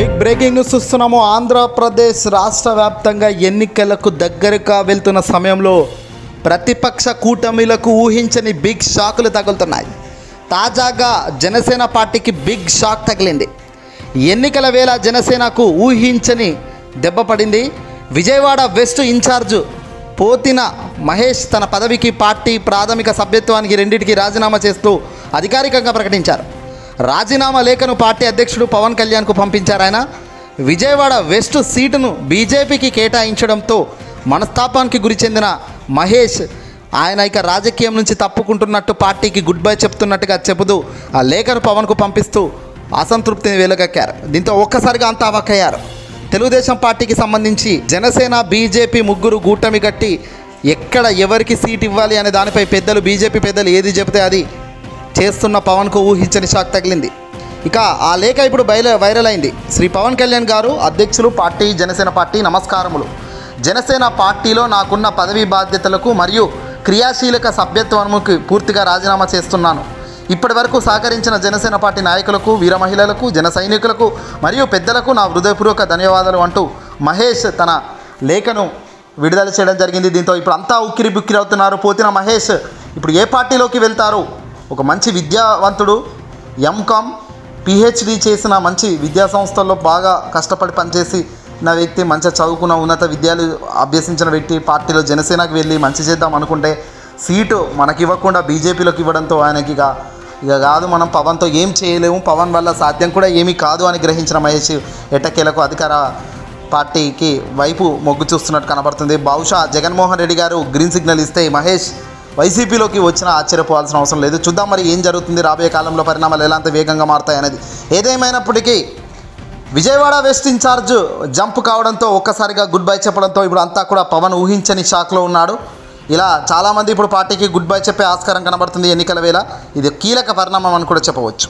Big breaking news చూస్తున్నాము. ఆంధ్రప్రదేశ్ రాష్ట్ర వ్యాప్తంగా ఎన్నికలకు దగ్గరగా వెళ్తున్న సమయంలో ప్రతిపక్ష కూటమిలకు ఊహించని బిగ్ షాకులు తగులుతున్నాయి. తాజాగా జనసేన పార్టీకి బిగ్ షాక్ తగిలింది. ఎన్నికల వేళ జనసేనకు ఊహించని దెబ్బ పడింది. విజయవాడ వెస్ట్ ఇన్ఛార్జ్ పోతిన మహేష్ తన పదవికి పార్టీ ప్రాథమిక సభ్యత్వానికి రెండింటికి రాజీనామా చేస్తూ అధికారికంగా ప్రకటించారు. రాజీనామా లేఖను పార్టీ అధ్యక్షుడు పవన్ కళ్యాణ్కు పంపించారు. ఆయన విజయవాడ వెస్ట్ సీటును బీజేపీకి కేటాయించడంతో మనస్తాపానికి గురి చెందిన మహేష్ ఆయన ఇక రాజకీయం నుంచి తప్పుకుంటున్నట్టు పార్టీకి గుడ్ బై చెప్తున్నట్టుగా చెబుతూ ఆ లేఖను పవన్కు పంపిస్తూ అసంతృప్తిని వెలుగక్కారు. దీంతో ఒక్కసారిగా అంతా అవాక్కయ్యారు. తెలుగుదేశం పార్టీకి సంబంధించి జనసేన బీజేపీ ముగ్గురు కూటమి కట్టి ఎక్కడ ఎవరికి సీట్ ఇవ్వాలి అనే దానిపై బీజేపీ పెద్దలు ఏది చెబితే అది చేస్తున్న పవన్కు ఊహించని షాక్ తగిలింది. ఇక ఆ లేఖ ఇప్పుడు వైరల్ అయింది. శ్రీ పవన్ కళ్యాణ్ గారు, అధ్యక్షులు పార్టీ జనసేన పార్టీ, నమస్కారములు. జనసేన పార్టీలో నాకున్న పదవి బాధ్యతలకు మరియు క్రియాశీలక సభ్యత్వానికి పూర్తిగా రాజీనామా చేస్తున్నాను. ఇప్పటి వరకు సహకరించిన జనసేన పార్టీ నాయకులకు, వీర మహిళలకు, జన సైనికులకు మరియు పెద్దలకు నా హృదయపూర్వక ధన్యవాదాలు అంటూ మహేష్ తన లేఖను విడుదల చేయడం జరిగింది. దీంతో ఇప్పుడు అంతా ఉక్కిరి బిక్కిరి అవుతున్నారు. పోతిన మహేష్ ఇప్పుడు ఏ పార్టీలోకి వెళ్తారు? ఒక మంచి విద్యావంతుడు, ఎంకామ్ పిహెచ్డి చేసిన మంచి విద్యా సంస్థల్లో బాగా కష్టపడి పనిచేసి నా వ్యక్తి, మంచిగా చదువుకున్న ఉన్నత విద్యలు అభ్యసించిన వ్యక్తి పార్టీలో జనసేనకు వెళ్ళి మంచి చేద్దాం అనుకుంటే సీటు మనకి ఇవ్వకుండా బీజేపీలోకి ఇవ్వడంతో ఆయనకి ఇక కాదు, మనం పవన్తో ఏం చేయలేము, పవన్ వల్ల సాధ్యం కూడా ఏమీ కాదు అని గ్రహించిన మహేష్ ఎట్టకేలకు అధికార పార్టీకి వైపు మొగ్గు చూస్తున్నట్టు కనబడుతుంది. బహుశా జగన్మోహన్ రెడ్డి గారు గ్రీన్ సిగ్నల్ ఇస్తే మహేష్ వైసీపీలోకి వచ్చినా ఆశ్చర్యపోవాల్సిన అవసరం లేదు. చూద్దాం మరి ఏం జరుగుతుంది, రాబోయే కాలంలో పరిణామాలు ఎలాంటి వేగంగా మారుతాయి అనేది. ఏదేమైనప్పటికీ విజయవాడ వెస్ట్ ఇన్ఛార్జ్ జంప్ కావడంతో ఒక్కసారిగా గుడ్ బై చెప్పడంతో ఇప్పుడు అంతా కూడా పవన్ ఊహించని షాక్లో ఉన్నాడు. ఇలా చాలామంది ఇప్పుడు పార్టీకి గుడ్ బై చెప్పే ఆస్కారం కనబడుతుంది ఎన్నికల వేళ. ఇది కీలక పరిణామం అని కూడా చెప్పవచ్చు.